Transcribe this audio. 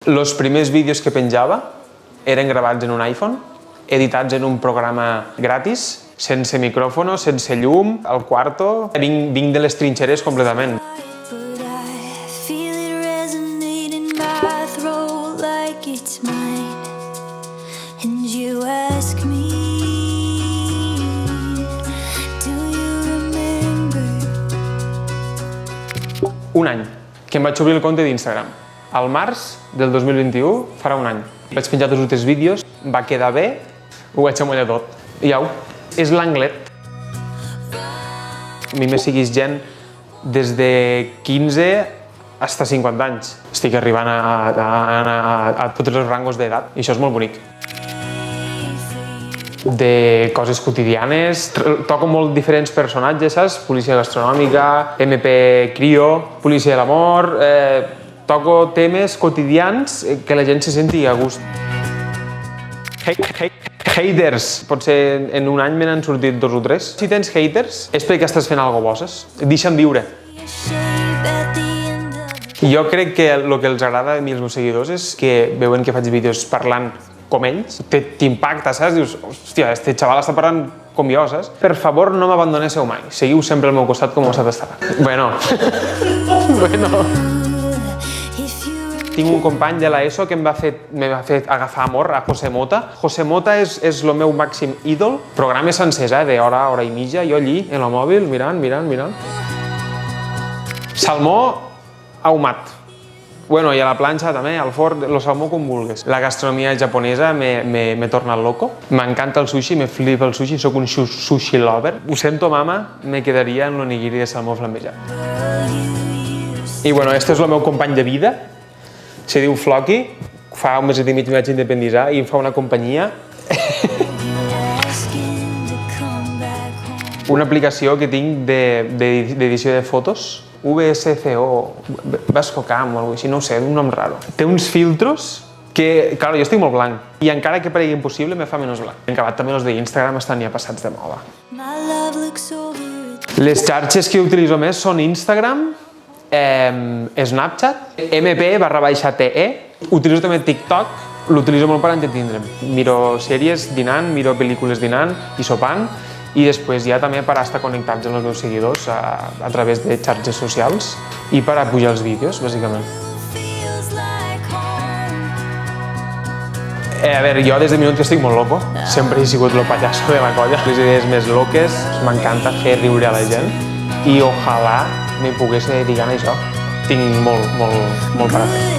Els primers vídeos que penjava eren gravats en un iPhone, editats en un programa gratis, sense micròfon, sense llum, al quarto. Vinc de les trinxeres completament. Un any, que em vaig obrir el compte d'Instagram. Al març del 2021, farà un any. Vaig penjar 2 o 3 vídeos, va quedar bé, ho vaig amollar tot. I au, és l'anglet. A mi me seguís gent des de 15 fins a 50 anys. Estic arribant a tots els rangos d'edat i això és molt bonic. De coses quotidianes, toco molt diferents personatges, saps? Policia gastronòmica, MP Crio, policia de l'amor... Toco temes quotidians que la gent se senti a gust. Haters. Potser en un any me n'han sortit 2 o 3. Si tens haters és perquè estàs fent alguna cosa bosses. Deixa'm viure. Jo crec que el que els agrada a mi als meus seguidors és que veuen que faig vídeos parlant com ells. T'impacta, saps? Dius, hòstia, este xaval està parlant com jo, saps? Per favor, no m'abandoneu mai. Seguiu sempre al meu costat com ho estat estar. Bueno. Tinc un company de l'ESO que me va fer agafar amor a José Mota. José Mota és el meu màxim ídol. Programes sencers, d'hora, hora i mitja, jo allí, en el mòbil, mirant. Salmó ahumat. Bueno, i a la planxa també, al forn, el salmó com vulguis. La gastronomia japonesa me torna loco. M'encanta el sushi, me flipa el sushi, soc un sushi lover. Ho sento, mama, me quedaria en l'onigiri de salmó flambejat. I bueno, este és el meu company de vida. Se diu Floki, fa un mes i mig me vaig independitzar i em fa una companyia. Una aplicació que tinc d'edició de fotos, VSCO, Vascocam o alguna cosa així, no ho sé, un nom raro. Té uns filtros que, clar, jo estic molt blanc i encara que paregui impossible me fa menys blanc. En acabat també els d'Instagram estan ja passats de moda. Les xarxes que utilitzo més són Instagram, Snapchat, MP_TE, utilitzo també TikTok, l'utilitzo molt per entretindre'm. Miro sèries dinant, miro pel·lícules dinant i sopant i després ja també per estar connectats amb els meus seguidors a través de xarxes socials i per a pujar els vídeos, bàsicament. A veure, jo des de minut que estic molt loco, sempre he sigut el pallasso de la colla. Les idees més loques, m'encanta fer riure a la gent i ojalà me pogués dedicar a això. Tinc molt per a fer.